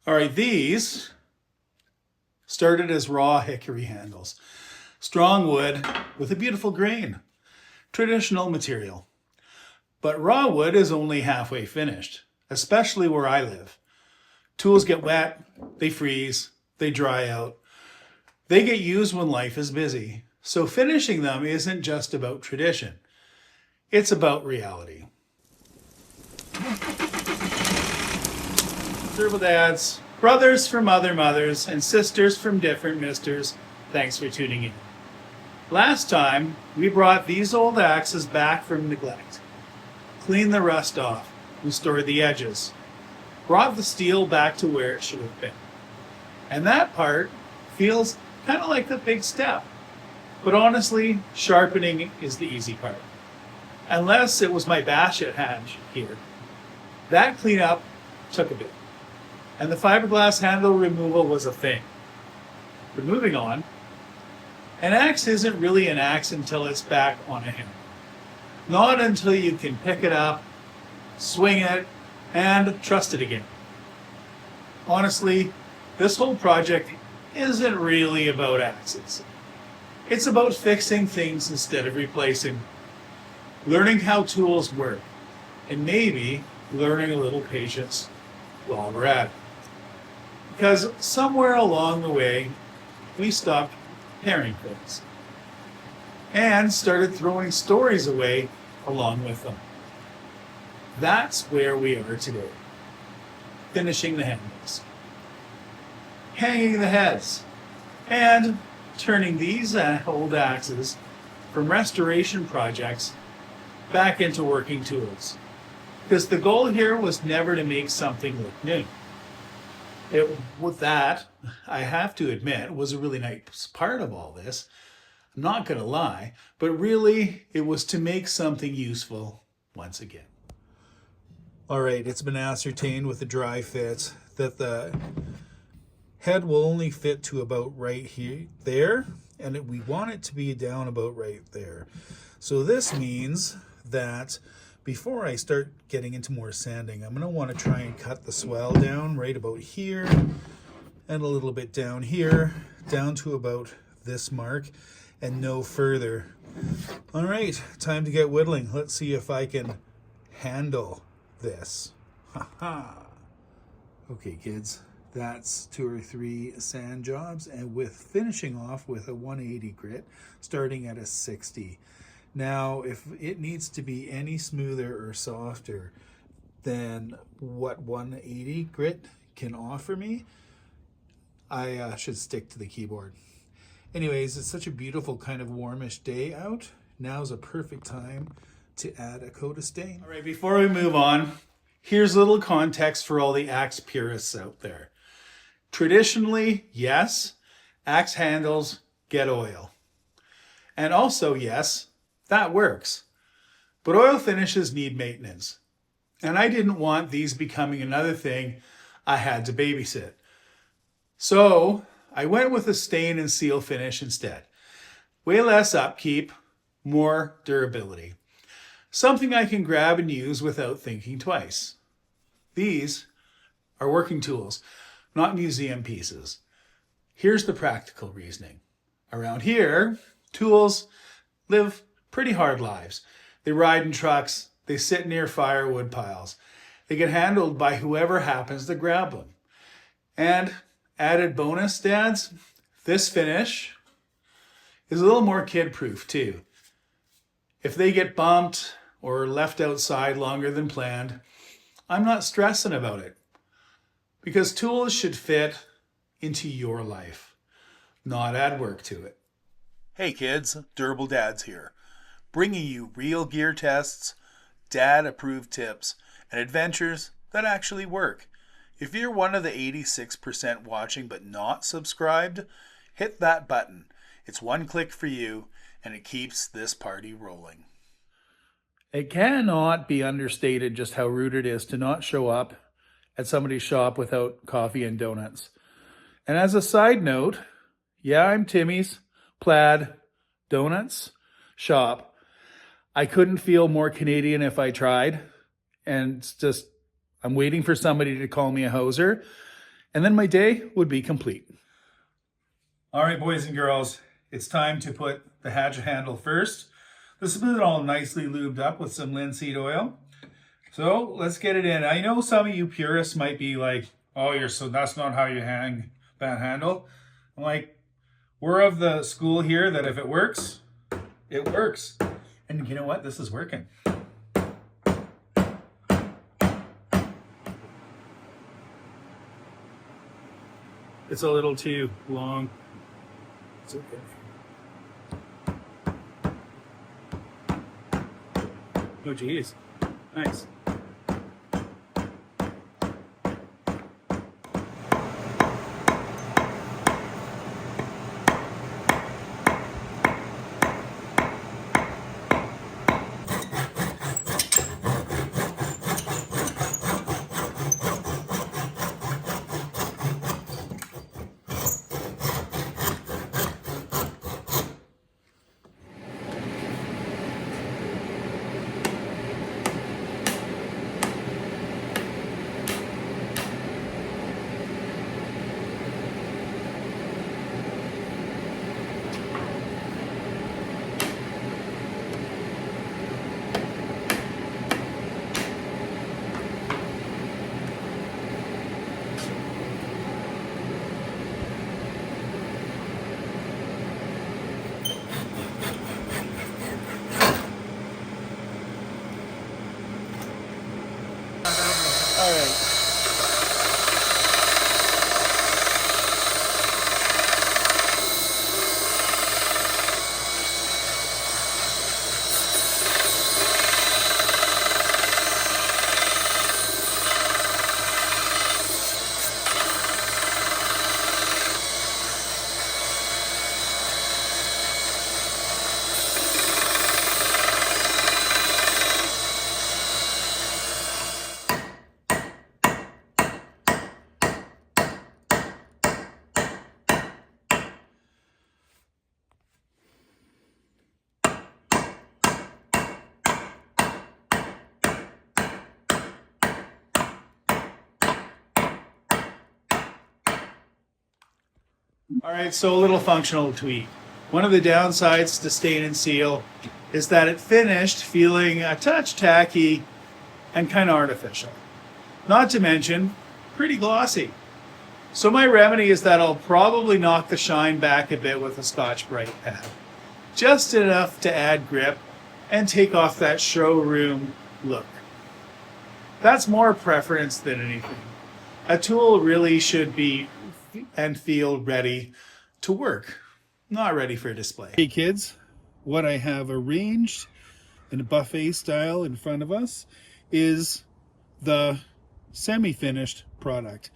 All right, these started as raw hickory handles. Strong wood with a beautiful grain. Traditional material. But raw wood is only halfway finished, especially where I live. Tools get wet, they freeze, they dry out. They get used when life is busy. So finishing them isn't just about tradition. It's about reality. Turbo dads, brothers from other mothers, and sisters from different misters, thanks for tuning in. Last time, we brought these old axes back from neglect. Cleaned the rust off, restored the edges, brought the steel back to where it should have been. And that part feels kind of like the big step. But honestly, sharpening is the easy part. Unless it was my bashet hand here. That cleanup took a bit. And the fiberglass handle removal was a thing. But moving on, an axe isn't really an axe until it's back on a hammer. Not until you can pick it up, swing it, and trust it again. Honestly, this whole project isn't really about axes. It's about fixing things instead of replacing, learning how tools work, and maybe learning a little patience while we're at it. Because somewhere along the way, we stopped pairing things and started throwing stories away along with them. That's where we are today. Finishing the handles, hanging the heads, and turning these old axes from restoration projects back into working tools. Because the goal here was never to make something look new. With that, I have to admit, was a really nice part of all this. I'm not going to lie, but really it was to make something useful once again. All right, it's been ascertained with the dry fit that the head will only fit to about right here, there, and we want it to be down about right there. So this means that before I start getting into more sanding, I'm going to want to try and cut the swell down right about here and a little bit down here, down to about this mark and no further. All right, time to get whittling. Let's see if I can handle this. Okay, kids, that's 2 or 3 sand jobs, and with finishing off with a 180 grit, starting at a 60. Now, if it needs to be any smoother or softer than what 180 grit can offer me, I should stick to the keyboard. Anyways, it's such a beautiful kind of warmish day out. Now's a perfect time to add a coat of stain. All right, before we move on, here's a little context for all the axe purists out there. Traditionally, yes, axe handles get oil. And also, yes, that works. But oil finishes need maintenance. And I didn't want these becoming another thing I had to babysit. So I went with a stain and seal finish instead. Way less upkeep, more durability. Something I can grab and use without thinking twice. These are working tools, not museum pieces. Here's the practical reasoning. Around here, tools live pretty hard lives. They ride in trucks, they sit near firewood piles. They get handled by whoever happens to grab them. And added bonus, dads, this finish is a little more kid-proof too. If they get bumped or left outside longer than planned, I'm not stressing about it. Because tools should fit into your life, not add work to it. Hey kids, Durable Dads here, bringing you real gear tests, dad-approved tips, and adventures that actually work. If you're one of the 86% watching but not subscribed, hit that button. It's one click for you, and it keeps this party rolling. It cannot be understated just how rude it is to not show up at somebody's shop without coffee and donuts. And as a side note, yeah, I'm Timmy's Plaid Donuts shop. I couldn't feel more Canadian if I tried. And it's just, I'm waiting for somebody to call me a hoser. and then my day would be complete. All right, boys and girls, it's time to put the hatchet handle first. This has been all nicely lubed up with some linseed oil. So let's get it in. I know some of you purists might be like, oh, so that's not how you hang that handle. I'm like, we're of the school here that if it works, it works. And you know what? This is working. It's a little too long. It's okay. Oh, geez. Nice. All right. All right, so a little functional tweak. One of the downsides to stain and seal is that it finished feeling a touch tacky and kind of artificial. Not to mention, pretty glossy. So my remedy is that I'll probably knock the shine back a bit with a Scotch-Brite pad. Just enough to add grip and take off that showroom look. That's more preference than anything. A tool really should be and feel ready to work, not ready for display. Hey kids, what I have arranged in a buffet style in front of us is the semi-finished product.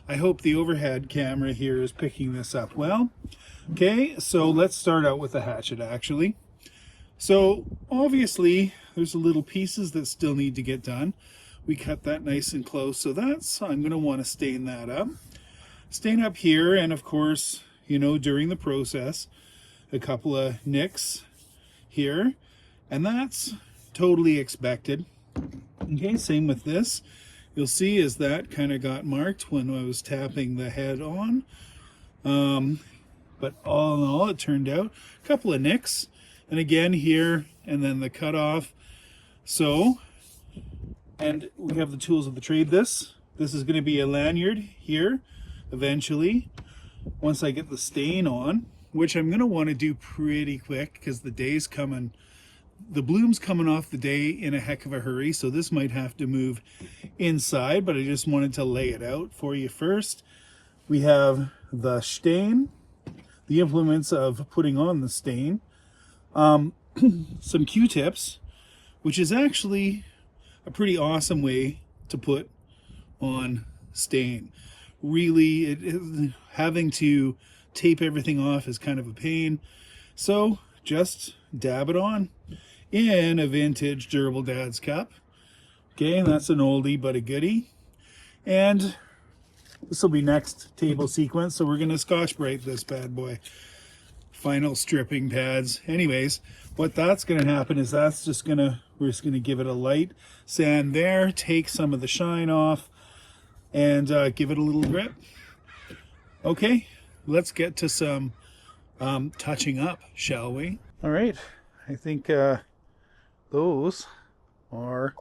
I hope the overhead camera here is picking this up well. Okay, so let's start out with the hatchet actually. So obviously there's a little pieces that still need to get done. We cut that nice and close, so I'm going to want to stain that up. Stain up here, and of course, you know, during the process, a couple of nicks here, and that's totally expected. Okay, same with this. You'll see as that kind of got marked when I was tapping the head on. But all in all, it turned out a couple of nicks, and again here, and then the cutoff. So, and we have the tools of the trade. This is going to be a lanyard here. Eventually, once I get the stain on, which I'm going to want to do pretty quick because the day's coming, the bloom's coming off the day in a heck of a hurry, so this might have to move inside, but I just wanted to lay it out for you first. We have the stain, the implements of putting on the stain, some Q-tips, which is actually a pretty awesome way to put on stain. Really, having to tape everything off is kind of a pain, so just dab it on in a vintage Durable Dad's cup. Okay, and that's an oldie but a goodie. And this will be next table sequence, so we're going to Scotch-Brite this bad boy. Final stripping pads. Anyways, what that's going to happen is we're just going to give it a light sand there, take some of the shine off, and give it a little grip. Okay, let's get to some touching up, shall we? All right, I think those are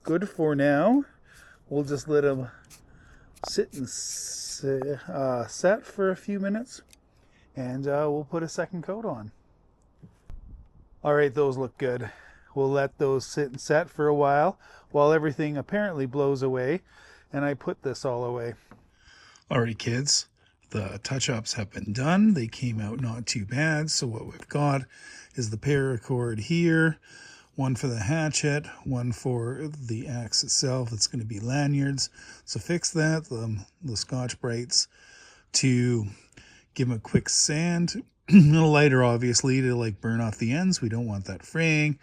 good for now. We'll just let them sit and set for a few minutes, and we'll put a second coat on. All right, those look good. We'll let those sit and set for a while everything apparently blows away, and I put this all away. All right, kids, the touch-ups have been done. They came out not too bad. So what we've got is the paracord here, one for the hatchet, one for the axe itself. It's going to be lanyards. So fix that, the Scotch-Brites, to give them a quick sand. A little lighter, obviously, to like burn off the ends. We don't want that fraying.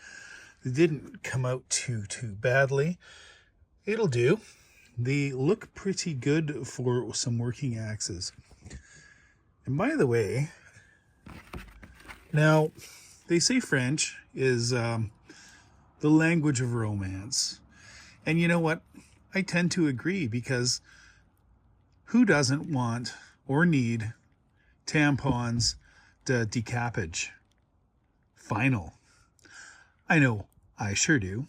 They didn't come out too badly. It'll do. They look pretty good for some working axes. And by the way, now they say French is the language of romance. And you know what? I tend to agree, because who doesn't want or need tampons to decappage? Final. I know I sure do.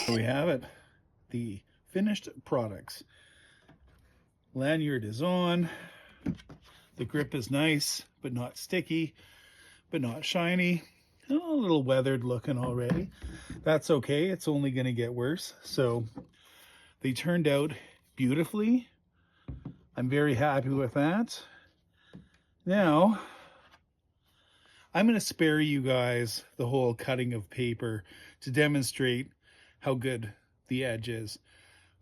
So we have it, the finished products. Lanyard is on. The grip is nice, but not sticky, but not shiny. Oh, a little weathered looking already. That's okay. It's only going to get worse. So they turned out beautifully. I'm very happy with that. Now, I'm going to spare you guys the whole cutting of paper to demonstrate how good the edge is.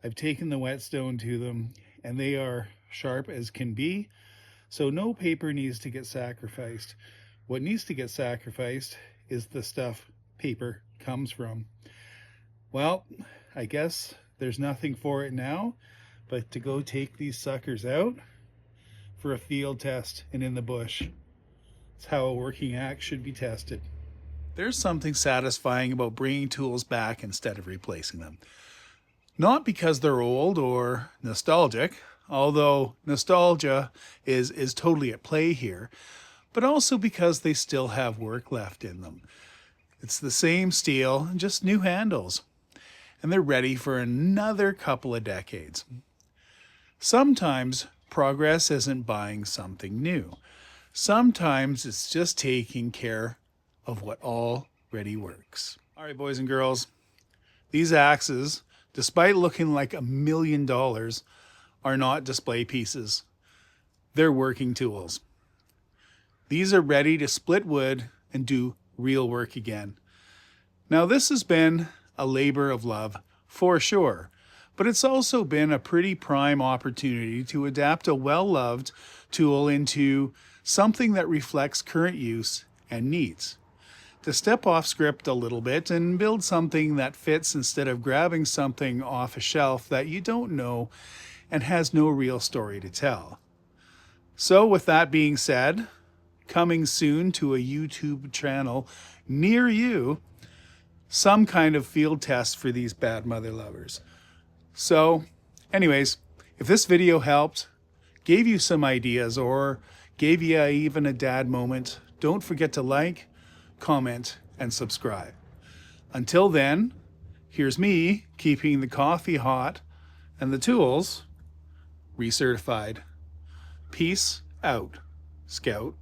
I've taken the whetstone to them, and they are sharp as can be. So no paper needs to get sacrificed. What needs to get sacrificed is the stuff paper comes from. Well, I guess there's nothing for it now but to go take these suckers out for a field test and in the bush. It's how a working axe should be tested. There's something satisfying about bringing tools back instead of replacing them. Not because they're old or nostalgic, although nostalgia is totally at play here, but also because they still have work left in them. It's the same steel, just new handles, and they're ready for another couple of decades. Sometimes progress isn't buying something new. Sometimes it's just taking care of what already works. All right, boys and girls, these axes, despite looking like $1 million, are not display pieces. They're working tools. These are ready to split wood and do real work again. Now, this has been a labor of love for sure, but it's also been a pretty prime opportunity to adapt a well-loved tool into something that reflects current use and needs. To step off script a little bit and build something that fits instead of grabbing something off a shelf that you don't know and has no real story to tell. So with that being said, coming soon to a YouTube channel near you, some kind of field test for these bad mother lovers. So anyways, if this video helped, gave you some ideas, or gave you even a dad moment, don't forget to like, comment, and subscribe. Until then, here's me keeping the coffee hot And the tools, recertified. Peace out, Scout.